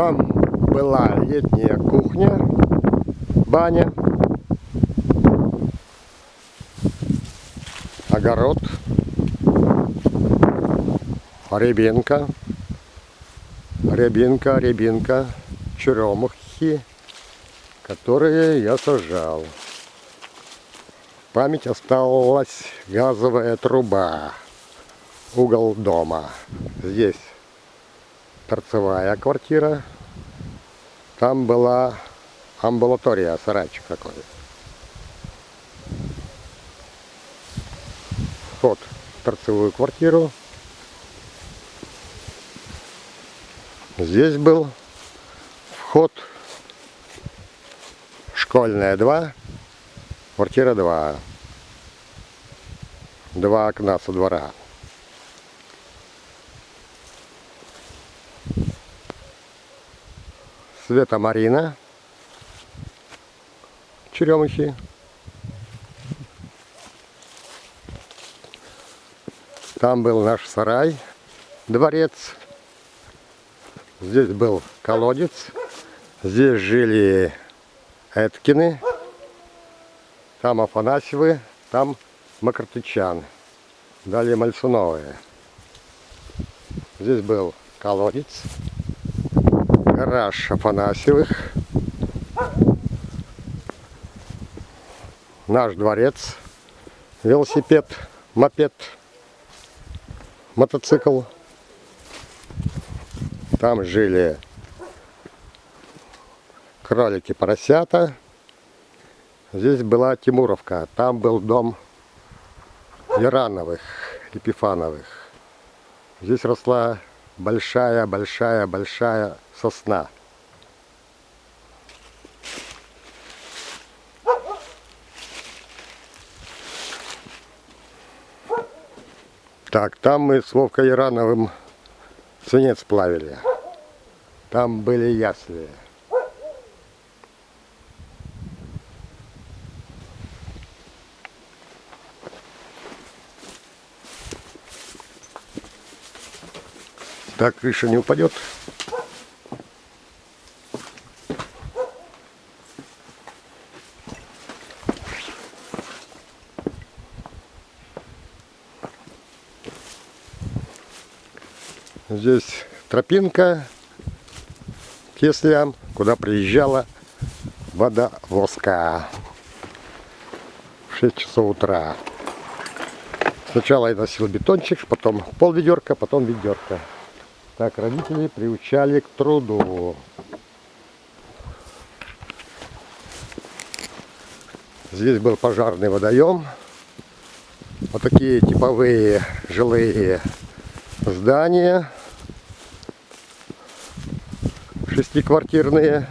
Там была летняя кухня, баня, огород, рябинка, черемухи, которые я сажал. В память осталась газовая труба, угол дома. Здесь торцевая квартира, там была амбулатория, сарайчик такой. Вход в торцевую квартиру. Здесь был вход школьная 2, квартира 2. Два окна со двора. Света Марина, черемухи. Там был наш сарай, дворец. Здесь был колодец. Здесь жили Эткины. Там Афанасьевы, там Макартычан. Далее Мальцуновые. Здесь был колодец. Гараж Афанасьевых. Наш дворец. Велосипед, мопед, мотоцикл. Там жили кролики, поросята. Здесь была Тимуровка. Там был дом Ярановых, Епифановых. Здесь росла большая сосна. Так, там мы с Вовкой Ярановым свинец плавили. Там были ясли. Так, крыша не упадет. Здесь тропинка к яслям, куда приезжала водовозка в 6 часов утра. Сначала я носил бетончик, потом полведерка, потом ведерко. Так, родители приучали к труду. Здесь был пожарный водоем. Вот такие типовые жилые здания. 6-квартирные,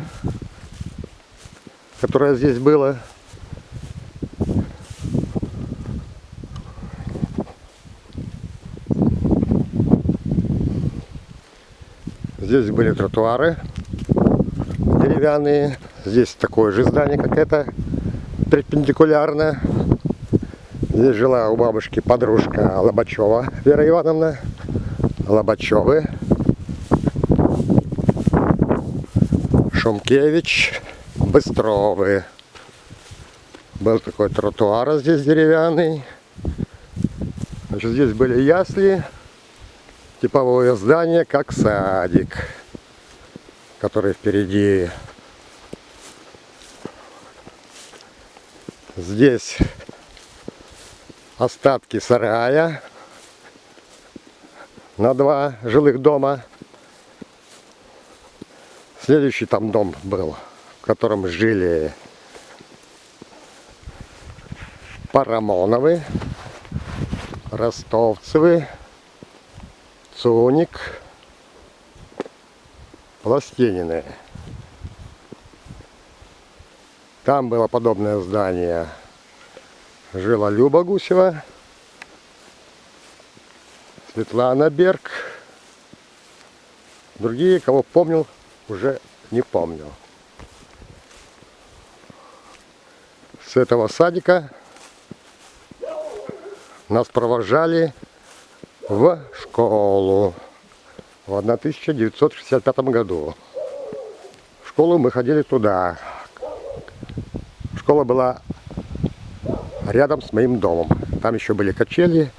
которое здесь было. Здесь были тротуары деревянные. Здесь такое же здание, как это, перпендикулярно. Здесь жила у бабушки подружка Лобачева Вера Ивановна. Лобачевы. Шумкевич, Быстровы. Был такой тротуар здесь деревянный. Значит, здесь были ясли. Типовое здание, как садик, который впереди. Здесь остатки сарая на 2 жилых дома. Следующий там дом был, в котором жили Парамоновы, Ростовцевы, Цуник, Пластинины. Там было подобное здание. Жила Люба Гусева, Светлана Берг. Другие, кого помнил, уже не помню. С этого садика нас провожали в школу в 1965 году. школу мы ходили туда. Школа была рядом с моим домом. Там еще были качели,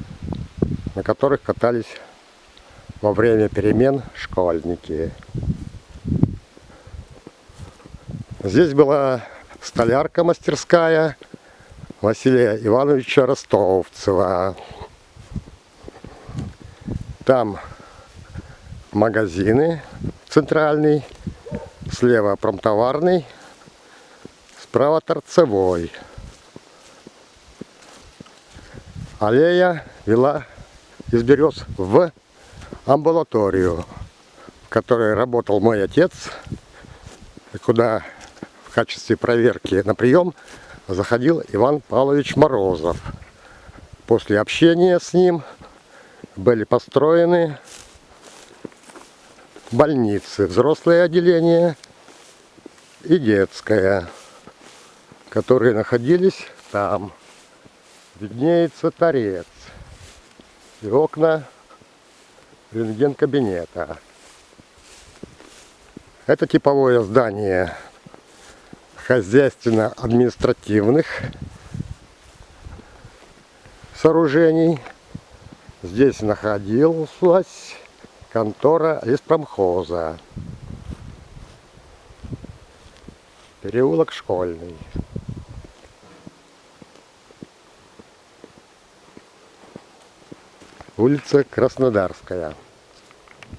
на которых катались во время перемен школьники. Здесь была столярка мастерская Василия Ивановича Ростовцева. Там магазины центральный, слева промтоварный, справа торцевой. Аллея вела из берез в амбулаторию, в которой работал мой отец, куда в качестве проверки на прием заходил Иван Павлович Морозов. После общения с ним были построены больницы, взрослое отделение и детское, которые находились там. Виднеется торец и окна рентген-кабинета. Это типовое здание хозяйственно-административных сооружений. Здесь находилась контора леспромхоза. Переулок Школьный. Улица Краснодарская.